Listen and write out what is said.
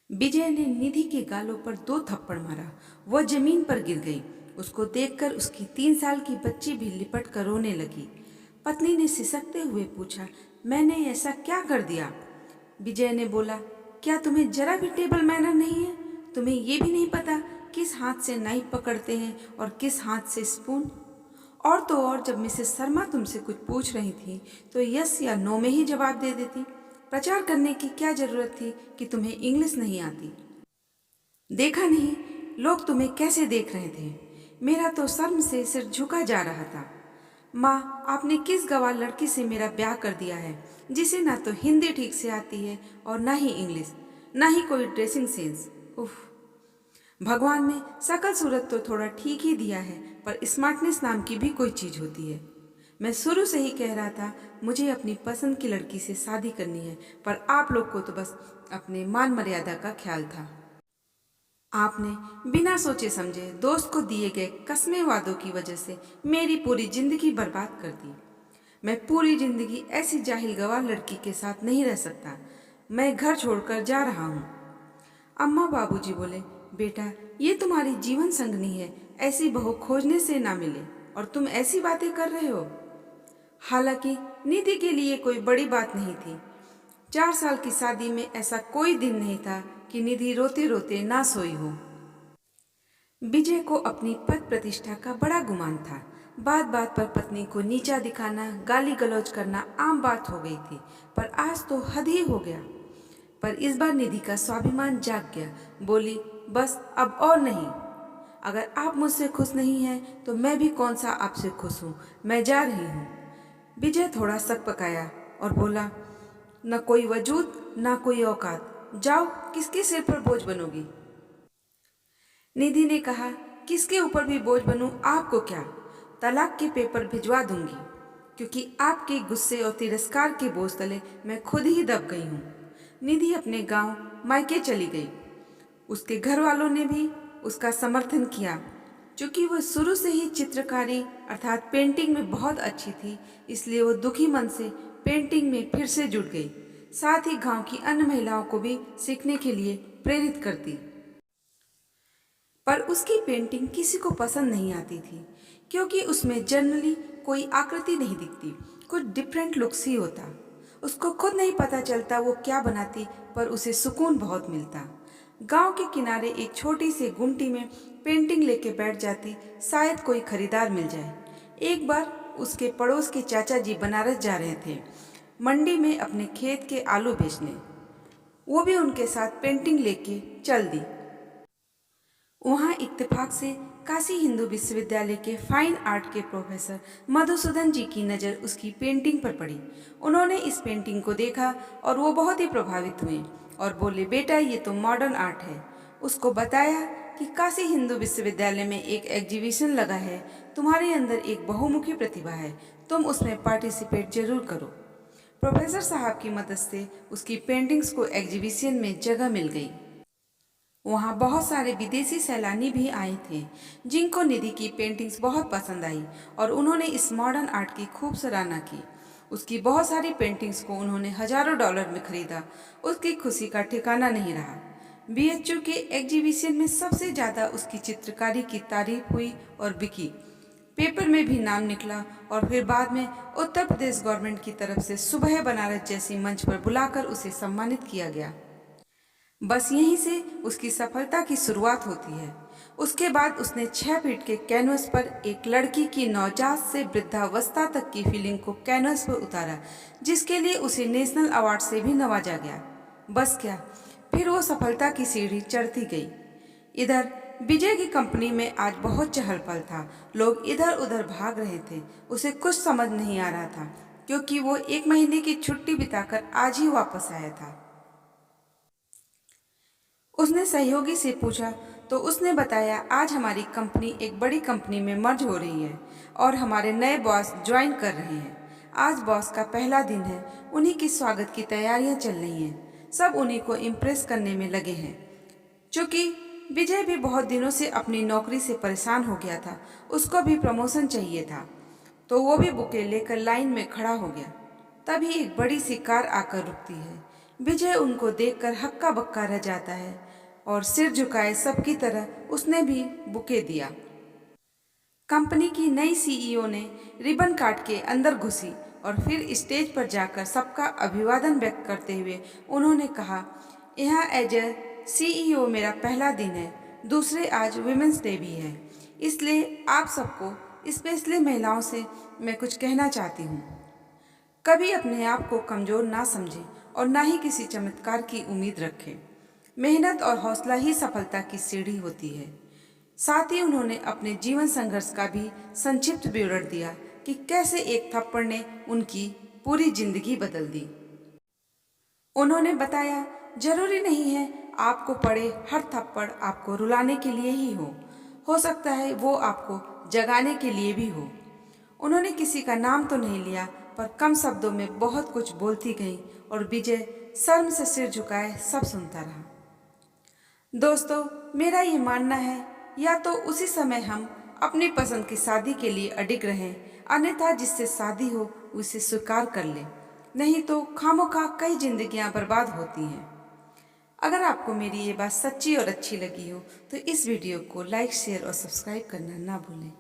विजय ने निधि के गालों पर 2 थप्पड़ मारा। वह जमीन पर गिर गई। उसको देखकर उसकी 3 साल की बच्ची भी लिपट कर रोने लगी। पत्नी ने सिसकते हुए पूछा, मैंने ऐसा क्या कर दिया? विजय ने बोला, क्या तुम्हें जरा भी टेबल मैनर नहीं है? तुम्हें ये भी नहीं पता किस हाथ से नाइफ पकड़ते हैं और किस हाथ से स्पून? और तो और जब मिसेस शर्मा तुमसे कुछ पूछ रही थी तो यस या नो में ही जवाब दे देती। प्रचार करने की क्या जरूरत थी कि तुम्हें इंग्लिश नहीं आती? देखा नहीं लोग तुम्हें कैसे देख रहे थे? मेरा तो शर्म से सिर झुका जा रहा था। माँ, आपने किस गवार लड़की से मेरा ब्याह कर दिया है, जिसे ना तो हिंदी ठीक से आती है और ना ही इंग्लिश, ना ही कोई ड्रेसिंग सेंस। उफ! भगवान ने शकल सूरत तो थोड़ा ठीक ही दिया है, पर स्मार्टनेस नाम की भी कोई चीज होती है। मैं शुरू से ही कह रहा था मुझे अपनी पसंद की लड़की से शादी करनी है, पर आप लोग को तो बस अपने मान मर्यादा का ख्याल था। आपने बिना सोचे समझे दोस्त को दिए गए कस्मे वादों की वजह से मेरी पूरी जिंदगी बर्बाद कर दी। मैं पूरी जिंदगी ऐसी जाहिल गवार लड़की के साथ नहीं रह सकता। मैं घर छोड़कर जा रहा हूँ। अम्मा बाबूजी बोले, बेटा ये तुम्हारी जीवन संगनी है, ऐसी बहू खोजने से ना मिले और तुम ऐसी बातें कर रहे हो। हालांकि निधि के लिए कोई बड़ी बात नहीं थी। 4 साल की शादी में ऐसा कोई दिन नहीं था कि निधि रोते रोते ना सोई हो। विजय को अपनी पद प्रतिष्ठा का बड़ा गुमान था। बात बात पर पत्नी को नीचा दिखाना, गाली गलौज करना आम बात हो गई थी, पर आज तो हद ही हो गया। पर इस बार निधि का स्वाभिमान जाग गया। बोली, बस अब और नहीं। अगर आप मुझसे खुश नहीं हैं तो मैं भी कौन सा आपसे खुश हूँ। मैं जा रही हूँ। विजय थोड़ा सक पकाया और बोला, न कोई वजूद न कोई औकात, जाओ किसके सिर पर बोझ बनोगी? निधि ने कहा, किसके ऊपर भी बोझ बनूं आपको क्या? तलाक के पेपर भिजवा दूंगी, क्योंकि आपके गुस्से और तिरस्कार के बोझ तले मैं खुद ही दब गई हूँ। निधि अपने गांव मायके चली गई। उसके घर वालों ने भी उसका समर्थन किया। चूंकि वह शुरू से ही चित्रकारी अर्थात पेंटिंग में बहुत अच्छी थी, इसलिए वह दुखी मन से पेंटिंग में फिर से जुट गई। साथ ही गांव की अन्य महिलाओं को भी सीखने के लिए प्रेरित करती। पर उसकी पेंटिंग किसी को पसंद नहीं आती थी, क्योंकि उसमें जनरली कोई आकृति नहीं दिखती, कुछ डिफरेंट लुक्स ही होता। उसको खुद नहीं पता चलता वो क्या बनाती, पर उसे सुकून बहुत मिलता। गांव के किनारे एक छोटी सी गुमटी में पेंटिंग लेके बैठ जाती, शायद कोई खरीदार मिल जाए। एक बार उसके पड़ोस के चाचा जी बनारस जा रहे थे, मंडी में अपने खेत के आलू बेचने। वो भी उनके साथ पेंटिंग लेके चल दी। वहाँ इत्तेफाक से काशी हिंदू विश्वविद्यालय के फाइन आर्ट के प्रोफेसर मधुसूदन जी की नज़र उसकी पेंटिंग पर पड़ी। उन्होंने इस पेंटिंग को देखा और वो बहुत ही प्रभावित हुए और बोले, बेटा ये तो मॉडर्न आर्ट है। उसको बताया कि काशी हिंदू विश्वविद्यालय में एक एग्जीबिशन लगा है, तुम्हारे अंदर एक बहुमुखी प्रतिभा है, तुम उसमें पार्टिसिपेट जरूर करो। प्रोफेसर साहब की मदद से उसकी पेंटिंग्स को एग्जीबिशन में जगह मिल गई। वहाँ बहुत सारे विदेशी सैलानी भी आए थे, जिनको निधि की पेंटिंग्स बहुत पसंद आई और उन्होंने इस मॉडर्न आर्ट की खूब सराहना की। उसकी बहुत सारी पेंटिंग्स को उन्होंने हजारों डॉलर में खरीदा। उसकी खुशी का ठिकाना नहीं रहा। बीएचयू के एग्जीबिशन में सबसे ज़्यादा उसकी चित्रकारी की तारीफ हुई और बिकी। पेपर में भी नाम निकला और फिर बाद में उत्तर प्रदेश गवर्नमेंट की तरफ से सुबह बनारस जैसी मंच पर बुलाकर उसे सम्मानित किया गया। बस यहीं से उसकी सफलता की शुरुआत होती है। उसके बाद उसने 6 फीट के कैनवस पर एक लड़की की नवजात से वृद्धावस्था तक की फीलिंग को कैनवस पर उतारा, जिसके लिए उसे नेशनल अवार्ड से भी नवाजा गया। बस क्या, फिर वो सफलता की सीढ़ी चढ़ती गई। इधर विजय की कंपनी में आज बहुत चहल पहल था। लोग इधर उधर भाग रहे थे। उसे कुछ समझ नहीं आ रहा था, क्योंकि वो 1 महीने की छुट्टी बिताकर आज ही वापस आया था। उसने सहयोगी से पूछा तो उसने बताया, आज हमारी कंपनी एक बड़ी कंपनी में मर्ज हो रही है और हमारे नए बॉस ज्वाइन कर रहे हैं। आज बॉस का पहला दिन है, उन्हीं की स्वागत की तैयारियां चल रही हैं। सब उन्हीं को इम्प्रेस करने में लगे हैं। चूँकि विजय भी बहुत दिनों से अपनी नौकरी से परेशान हो गया था, उसको भी प्रमोशन चाहिए था, तो वो भी बुके लेकर लाइन में खड़ा हो गया। तभी एक बड़ी सी कार आकर रुकती है। विजय उनको देखकर हक्का बक्का रह जाता है और सिर झुकाए सबकी तरह उसने भी बुके दिया। कंपनी की नई सीईओ ने रिबन काट के अंदर घुसी और फिर स्टेज पर जाकर सबका अभिवादन व्यक्त करते हुए उन्होंने कहा, यहाँ एज ए सीईओ मेरा पहला दिन है। दूसरे आज वुमेंस डे भी है, इसलिए आप सबको, स्पेशली महिलाओं से मैं कुछ कहना चाहती हूँ। कभी अपने आप को कमज़ोर ना समझें और ना ही किसी चमत्कार की उम्मीद रखें। मेहनत और हौसला ही सफलता की सीढ़ी होती है। साथ ही उन्होंने अपने जीवन संघर्ष का भी संक्षिप्त विवरण दिया कि कैसे एक थप्पड़ ने उनकी पूरी जिंदगी बदल दी। उन्होंने बताया, जरूरी नहीं है आपको पड़े हर थप्पड़ आपको रुलाने के लिए ही हो सकता है वो आपको जगाने के लिए भी हो। उन्होंने किसी का नाम तो नहीं लिया, पर कम शब्दों में बहुत कुछ बोलती गई और विजय शर्म से सिर झुकाए सब सुनता रहा। दोस्तों, मेरा ये मानना है, या तो उसी समय हम अपनी पसंद की शादी के लिए अडिग रहें, अन्यथा जिससे शादी हो उसे स्वीकार कर लें, नहीं तो खामोखा कई जिंदगियां बर्बाद होती हैं। अगर आपको मेरी ये बात सच्ची और अच्छी लगी हो तो इस वीडियो को लाइक, शेयर और सब्सक्राइब करना ना भूलें।